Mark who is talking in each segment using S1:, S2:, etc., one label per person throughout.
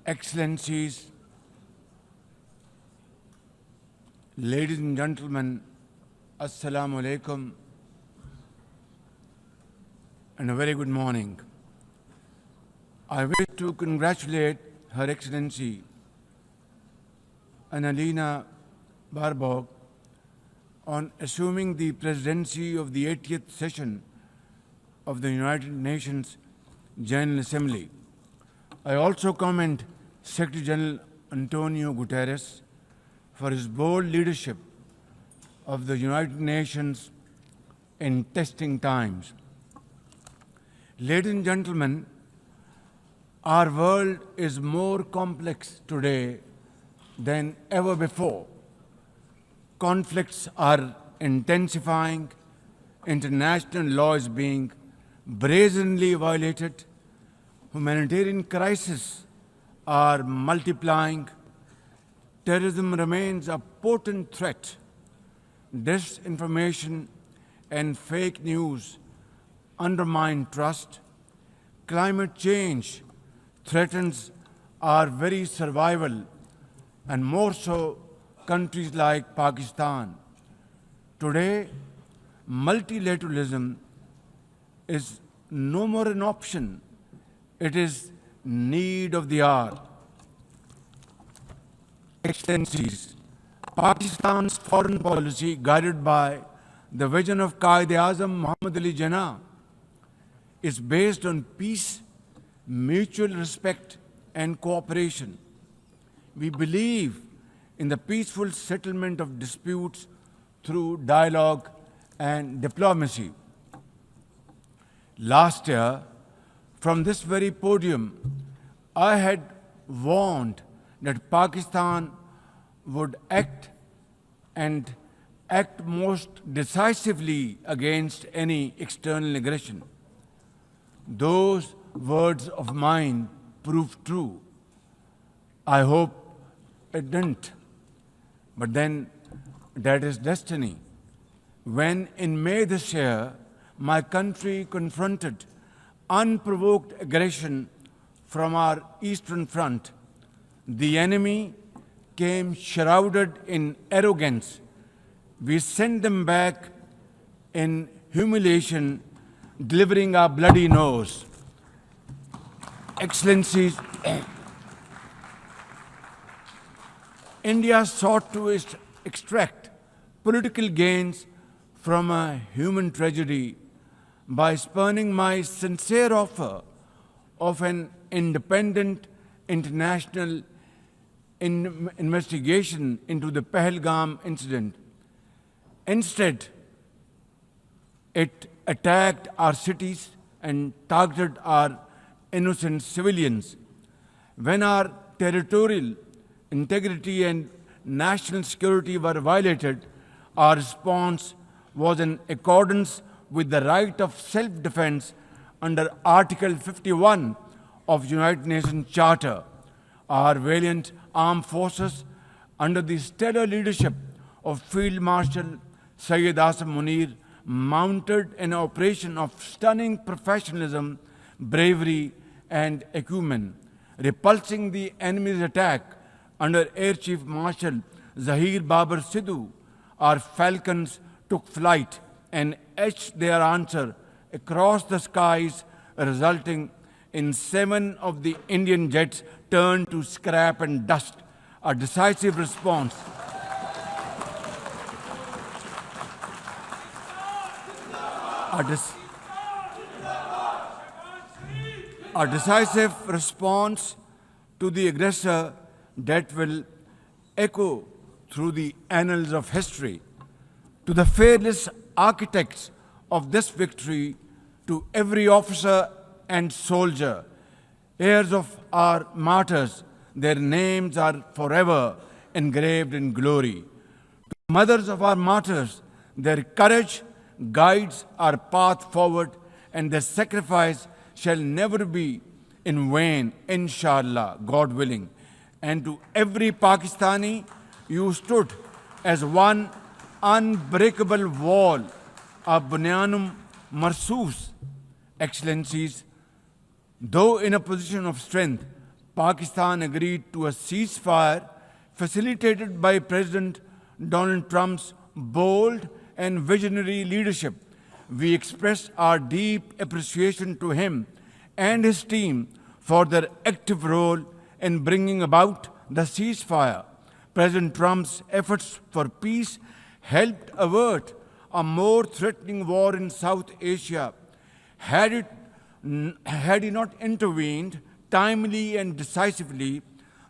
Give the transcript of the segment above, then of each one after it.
S1: Excellencies, ladies and gentlemen, Assalamu alaikum and a very good morning. I wish to congratulate Her Excellency Annalena Baerbock on assuming the presidency of the 80th session of the United Nations General Assembly. I also commend Secretary General Antonio Guterres for his bold leadership of the United Nations in testing times. Ladies and gentlemen, our world is more complex today than ever before. Conflicts are intensifying, international law is being brazenly violated, humanitarian crises are multiplying, terrorism remains a potent threat, disinformation and fake news undermine trust, climate change threatens our very survival, and more so countries like Pakistan. Today, multilateralism is no more an option, it is need of the hour. Excellencies, Pakistan's foreign policy, guided by the vision of Quaid-e-Azam Muhammad Ali Jinnah, is based on peace, mutual respect, and cooperation. We believe in the peaceful settlement of disputes through dialogue and diplomacy. Last year, from this very podium, I had warned that Pakistan would act most decisively against any external aggression. Those words of mine proved true. I hope it didn't. But then that is destiny. When in May this year, my country confronted unprovoked aggression from our eastern front, the enemy came shrouded in arrogance. We sent them back in humiliation, delivering our bloody nose. Excellencies, India sought to extract political gains from a human tragedy by spurning my sincere offer of an independent international investigation into the Pahalgam incident. Instead, it attacked our cities and targeted our innocent civilians. When our territorial integrity and national security were violated, our response was in accordance with the right of self-defense under Article 51 of United Nations Charter. Our valiant armed forces, under the stellar leadership of Field Marshal Syed Asim Munir, mounted an operation of stunning professionalism, bravery, and acumen, repulsing the enemy's attack under Air Chief Marshal Zahir Babar Sidhu. Our falcons took flight and etched their answer across the skies, resulting in 7 of the Indian jets turned to scrap and dust. A decisive response. A decisive response to the aggressor that will echo through the annals of history. To the fearless architects of this victory, to every officer and soldier, heirs of our martyrs, their names are forever engraved in glory. To mothers of our martyrs, their courage guides our path forward, and their sacrifice shall never be in vain, inshallah, God willing. And to every Pakistani, you stood as one unbreakable wall, a bunyanum marsus. Excellencies, though in a position of strength, Pakistan agreed to a ceasefire facilitated by President Donald Trump's bold and visionary leadership. We express our deep appreciation to him and his team for their active role in bringing about the ceasefire. President Trump's efforts for peace helped avert a more threatening war in South Asia. Had he not intervened timely and decisively,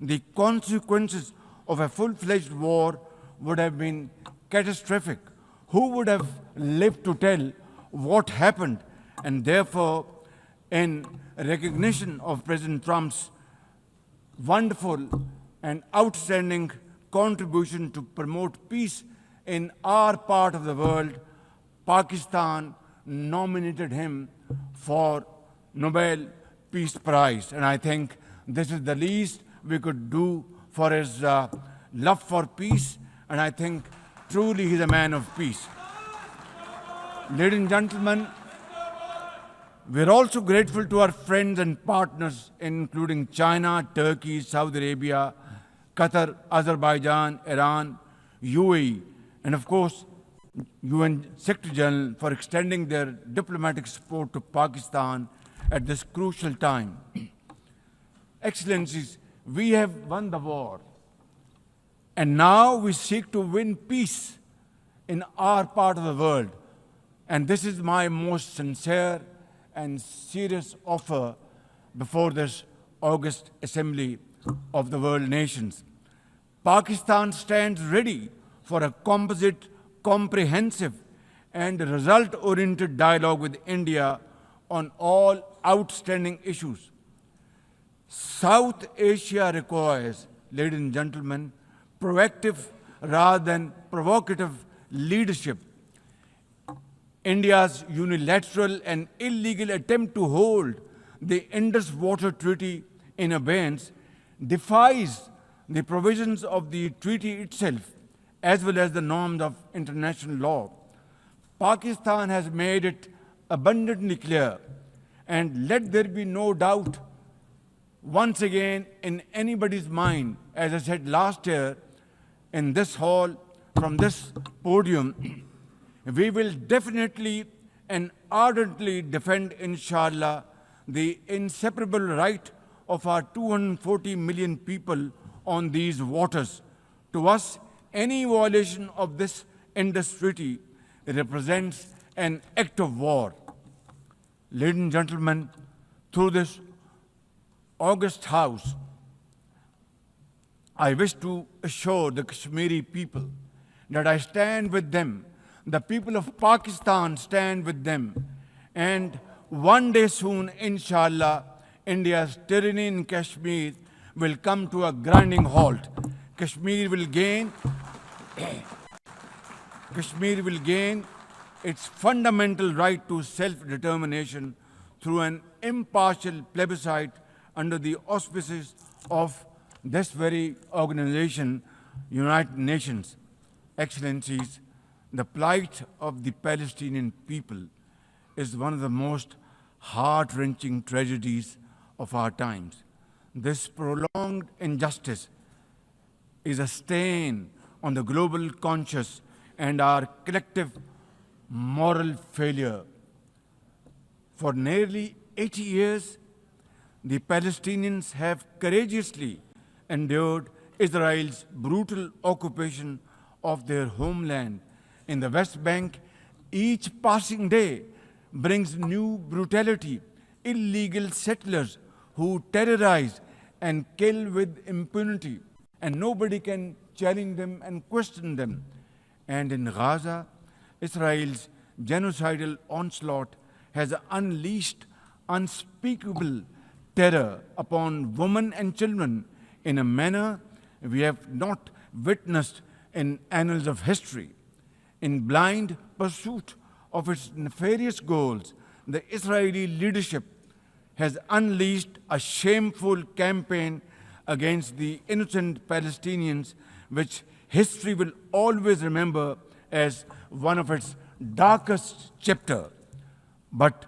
S1: the consequences of a full-fledged war would have been catastrophic. Who would have lived to tell what happened? And therefore, in recognition of President Trump's wonderful and outstanding contribution to promote peace in our part of the world, Pakistan nominated him for Nobel Peace Prize. And I think this is the least we could do for his love for peace. And I think truly he's a man of peace. Ladies and gentlemen, we're also grateful to our friends and partners, including China, Turkey, Saudi Arabia, Qatar, Azerbaijan, Iran, UAE, and of course, UN Secretary General for extending their diplomatic support to Pakistan at this crucial time. Excellencies, we have won the war, and now we seek to win peace in our part of the world. And this is my most sincere and serious offer before this August Assembly of the World Nations. Pakistan stands ready for a composite, comprehensive, and result-oriented dialogue with India on all outstanding issues. South Asia requires, ladies and gentlemen, proactive rather than provocative leadership. India's unilateral and illegal attempt to hold the Indus Water Treaty in abeyance defies the provisions of the treaty itself, as well as the norms of international law. Pakistan has made it abundantly clear, and let there be no doubt once again in anybody's mind, as I said last year in this hall, from this podium, we will definitely and ardently defend, inshallah, the inseparable right of our 240 million people on these waters. To us, any violation of this Indus Treaty represents an act of war. Ladies and gentlemen, through this august House, I wish to assure the Kashmiri people that I stand with them. The people of Pakistan stand with them. And one day soon, inshallah, India's tyranny in Kashmir will come to a grinding halt. Kashmir will gain its fundamental right to self-determination through an impartial plebiscite under the auspices of this very organization, United Nations. Excellencies, the plight of the Palestinian people is one of the most heart-wrenching tragedies of our times. This prolonged injustice is a stain on the global conscience and our collective moral failure. For nearly 80 years, the Palestinians have courageously endured Israel's brutal occupation of their homeland in the West Bank. Each passing day brings new brutality, illegal settlers who terrorize and kill with impunity, and nobody can challenge them and question them. And in Gaza, Israel's genocidal onslaught has unleashed unspeakable terror upon women and children in a manner we have not witnessed in annals of history. In blind pursuit of its nefarious goals, the Israeli leadership has unleashed a shameful campaign against the innocent Palestinians, which history will always remember as one of its darkest chapters. But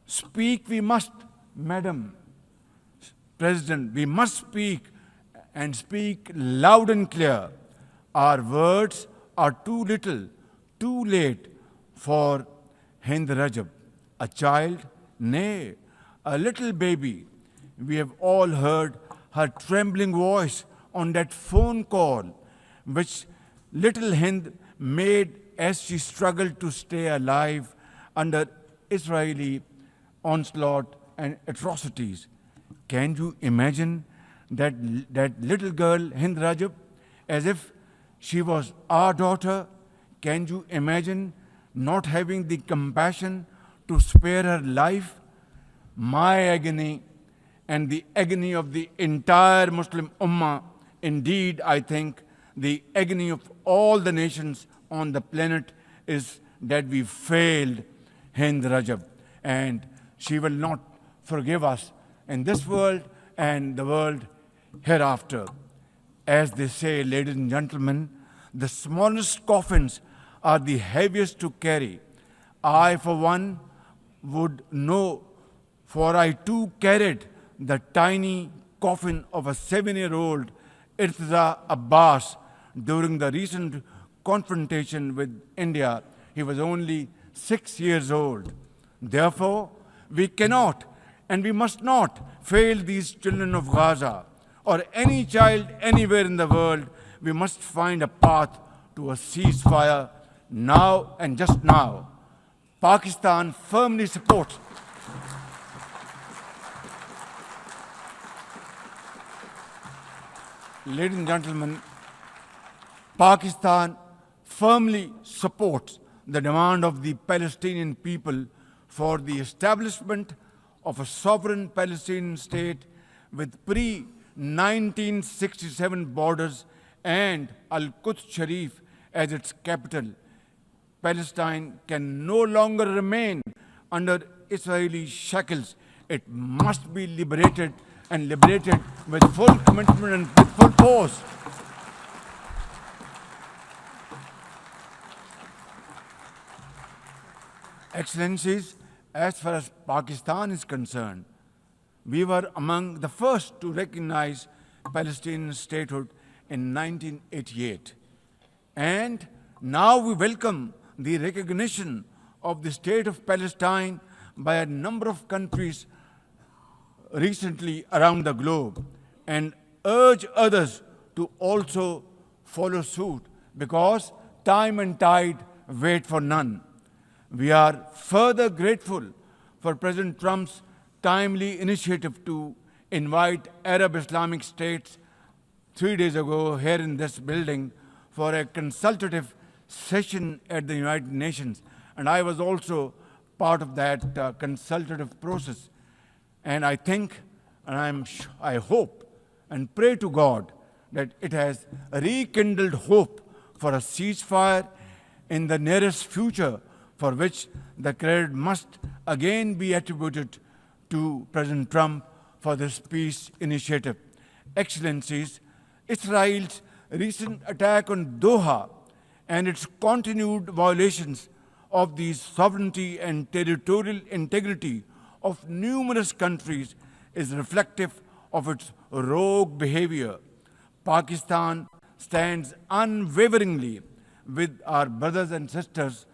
S1: speak we must, Madam President, we must speak and speak loud and clear. Our words are too little, too late for Hind Rajab, a child, nay, a little baby. We have all heard her trembling voice on that phone call, which little Hind made as she struggled to stay alive under Israeli onslaught and atrocities. Can you imagine that little girl, Hind Rajab, as if she was our daughter? Can you imagine not having the compassion to spare her life? My agony and the agony of the entire Muslim Ummah, indeed, I think, the agony of all the nations on the planet is that we failed Hind Rajab, and she will not forgive us in this world and the world hereafter. As they say, ladies and gentlemen, the smallest coffins are the heaviest to carry. I, for one, would know, for I too carried the tiny coffin of a 7-year-old Irtiza Abbas during the recent confrontation with India. He was only 6 years old. Therefore, we cannot and we must not fail these children of Gaza or any child anywhere in the world. We must find a path to a ceasefire now and just now. Pakistan firmly supports Ladies and gentlemen, Pakistan firmly supports the demand of the Palestinian people for the establishment of a sovereign Palestinian state with pre-1967 borders and Al-Quds Sharif as its capital. Palestine can no longer remain under Israeli shackles. It must be liberated, and liberated with full commitment and with full force. Excellencies, as far as Pakistan is concerned, we were among the first to recognize Palestinian statehood in 1988. And now we welcome the recognition of the state of Palestine by a number of countries recently around the globe, and urge others to also follow suit, because time and tide wait for none. We are further grateful for President Trump's timely initiative to invite Arab Islamic states 3 days ago here in this building for a consultative session at the United Nations. And I was also part of that consultative process. And I think, and I hope and pray to God that it has rekindled hope for a ceasefire in the nearest future, for which the credit must again be attributed to President Trump for this peace initiative. Excellencies, Israel's recent attack on Doha and its continued violations of the sovereignty and territorial integrity of numerous countries is reflective of its rogue behavior. Pakistan stands unwaveringly with our brothers and sisters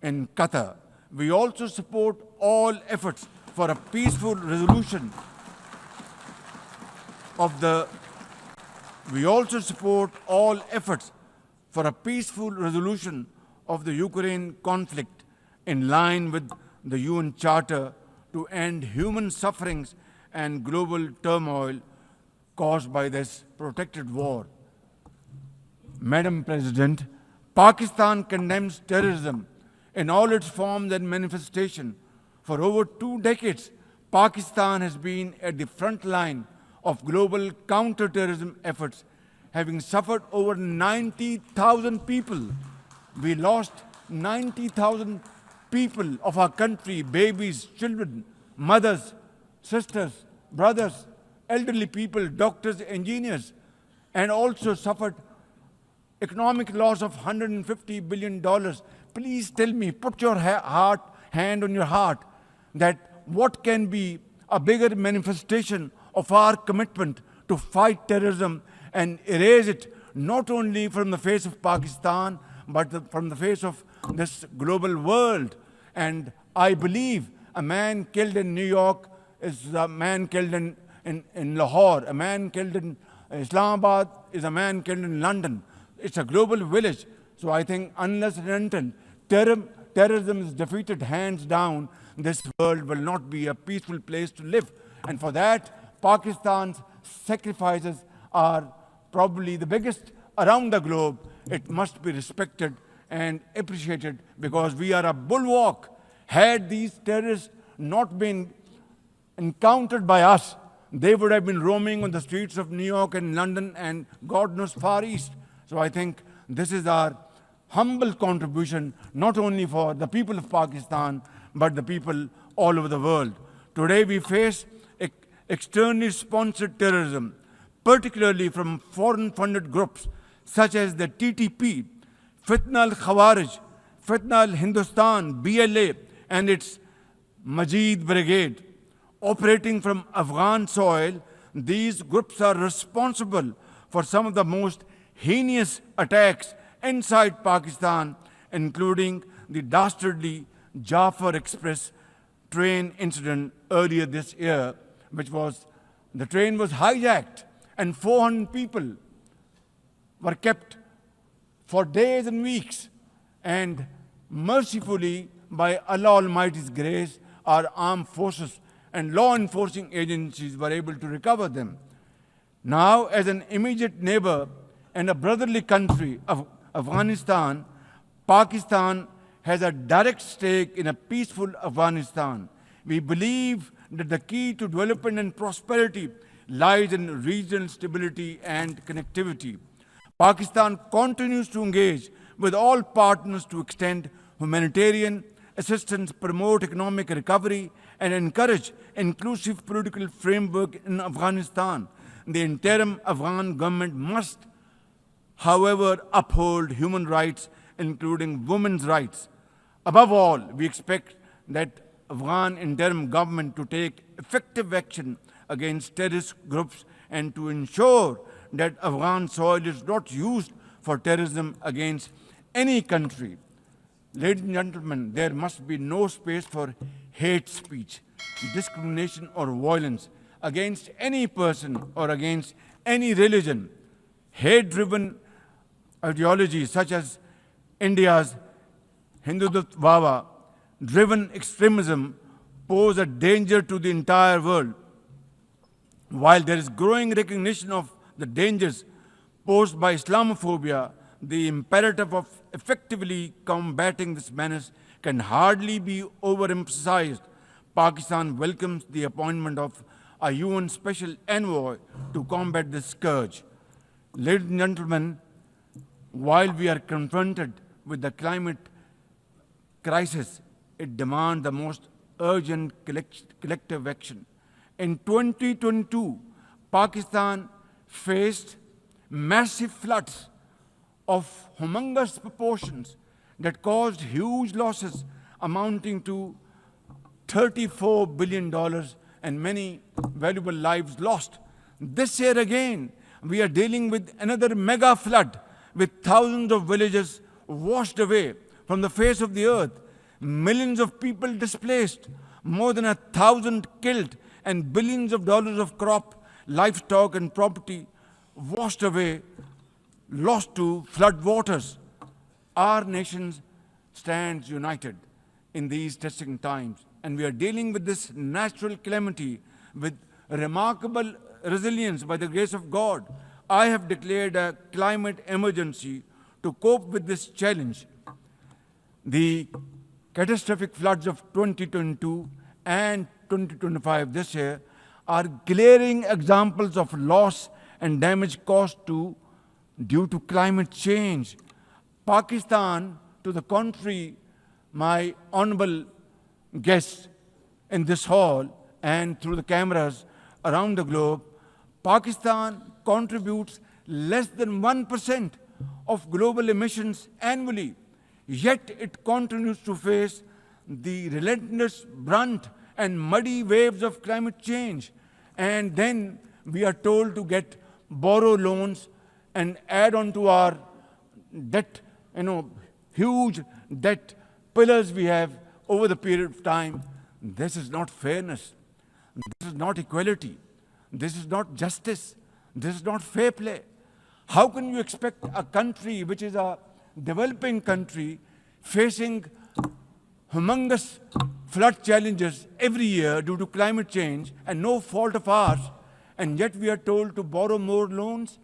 S1: in Qatar. We also support all efforts for a peaceful resolution of the Ukraine conflict in line with the UN Charter to end human sufferings and global turmoil caused by this protracted war. Madam President, Pakistan condemns terrorism in all its forms and manifestations. For over 2 decades, Pakistan has been at the front line of global counterterrorism efforts, having suffered over 90,000 people. We lost 90,000 people of our country, babies, children, mothers, sisters, brothers, elderly people, doctors, engineers, and also suffered economic loss of $150 billion. Please tell me, put your hand on your heart, that what can be a bigger manifestation of our commitment to fight terrorism and erase it not only from the face of Pakistan, but from the face of this global world. And I believe a man killed in New York is a man killed in Lahore. A man killed in Islamabad is a man killed in London. It's a global village. So I think unless and until terrorism is defeated hands down, this world will not be a peaceful place to live. And for that, Pakistan's sacrifices are probably the biggest around the globe. It must be respected and appreciated because we are a bulwark. Had these terrorists not been encountered by us, they would have been roaming on the streets of New York and London and God knows Far East. So I think this is our humble contribution, not only for the people of Pakistan, but the people all over the world. Today we face externally sponsored terrorism, particularly from foreign-funded groups such as the TTP, Fitna al-Khawarij, Fitna al-Hindustan, BLA, and its Majid Brigade. Operating from Afghan soil, these groups are responsible for some of the most heinous attacks inside Pakistan, including the dastardly Jafar Express train incident earlier this year, which was, the train was hijacked and 400 people were kept for days and weeks. And mercifully, by Allah Almighty's grace, our armed forces and law enforcing agencies were able to recover them. Now, as an immediate neighbor and a brotherly country of Afghanistan, Pakistan has a direct stake in a peaceful Afghanistan. We believe that the key to development and prosperity lies in regional stability and connectivity. Pakistan continues to engage with all partners to extend humanitarian assistance, promote economic recovery, and encourage inclusive political framework in Afghanistan. The interim Afghan government must, however, uphold human rights, including women's rights. Above all, we expect that Afghan interim government to take effective action against terrorist groups and to ensure that Afghan soil is not used for terrorism against any country. Ladies and gentlemen, there must be no space for hate speech, discrimination or violence against any person or against any religion. Hate-driven ideologies such as India's Hindutva-driven extremism pose a danger to the entire world. While there is growing recognition of the dangers posed by Islamophobia, the imperative of effectively combating this menace can hardly be overemphasized. Pakistan welcomes the appointment of a UN Special Envoy to combat this scourge. Ladies and gentlemen, while we are confronted with the climate crisis, it demands the most urgent collective action. In 2022, Pakistan faced massive floods of humongous proportions that caused huge losses amounting to $34 billion and many valuable lives lost. This year again, we are dealing with another mega flood with thousands of villages washed away from the face of the earth, millions of people displaced, more than 1,000 killed, and billions of dollars of crop, livestock, and property washed away, lost to flood waters. Our nation stands united in these testing times, and we are dealing with this natural calamity with remarkable resilience by the grace of God. I have declared a climate emergency to cope with this challenge. The catastrophic floods of 2022 and 2025 this year are glaring examples of loss and damage caused due to climate change. Pakistan, to the contrary, my honorable guests in this hall and through the cameras around the globe, Pakistan contributes less than 1% of global emissions annually, yet it continues to face the relentless brunt and muddy waves of climate change. and then we are told to borrow loans and add on to our debt, huge debt pillars we have over the period of time. This is not fairness. This is not equality. This is not justice. This is not fair play. How can you expect a country which is a developing country facing humongous flood challenges every year due to climate change and no fault of ours, and yet we are told to borrow more loans?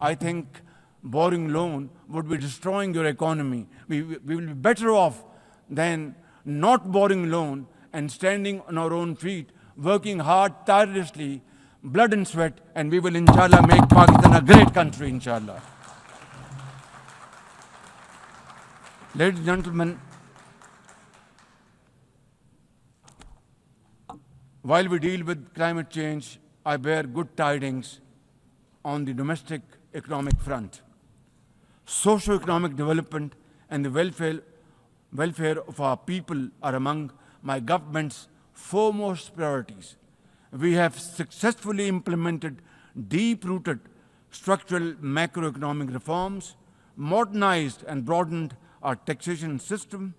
S1: I think borrowing loan would be destroying your economy. We will be better off than not borrowing loan and standing on our own feet, working hard, tirelessly, blood and sweat, and we will, inshallah, make Pakistan a great country, inshallah. Ladies and gentlemen, while we deal with climate change, I bear good tidings on the domestic economic front. Socio-economic development and the welfare of our people are among my government's foremost priorities. We have successfully implemented deep-rooted structural macroeconomic reforms, modernized and broadened our taxation system,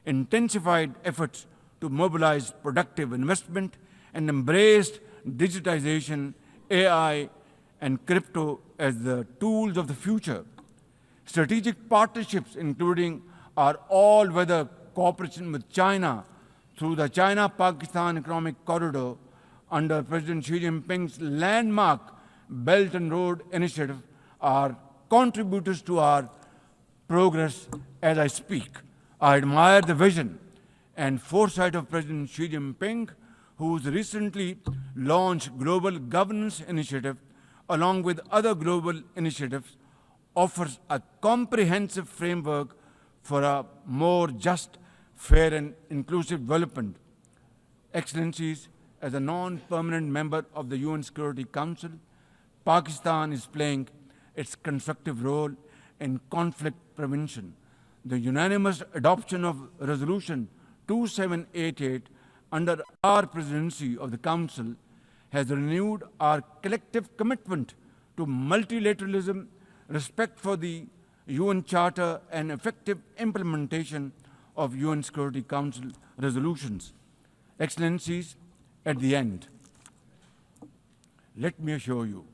S1: intensified efforts to mobilize productive investment, and embraced digitization, AI, and crypto as the tools of the future. Strategic partnerships, including our all-weather cooperation with China through the China-Pakistan Economic Corridor under President Xi Jinping's landmark Belt and Road Initiative, are contributors to our progress as I speak. I admire the vision and foresight of President Xi Jinping, whose recently launched Global Governance Initiative, along with other global initiatives, offers a comprehensive framework for a more just, fair, and inclusive development. Excellencies, as a non-permanent member of the UN Security Council, Pakistan is playing its constructive role in conflict prevention. The unanimous adoption of Resolution 2788 under our presidency of the Council has renewed our collective commitment to multilateralism, respect for the UN Charter, and effective implementation of UN Security Council resolutions. Excellencies, at the end, let me assure you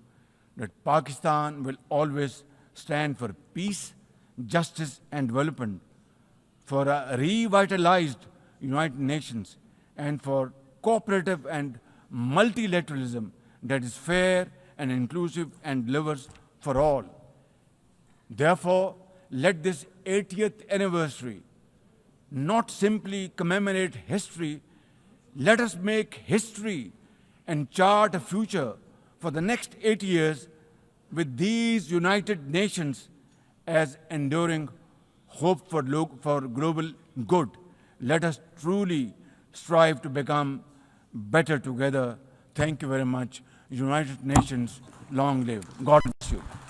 S1: that Pakistan will always stand for peace, justice, and development, for a revitalized United Nations, and for cooperative and multilateralism that is fair and inclusive and delivers for all. Therefore, let this 80th anniversary not simply commemorate history. Let us make history and chart a future for the next 80 years with these United Nations as enduring hope for global good. Let us truly strive to become better together. Thank you very much. United Nations, long live. God bless you.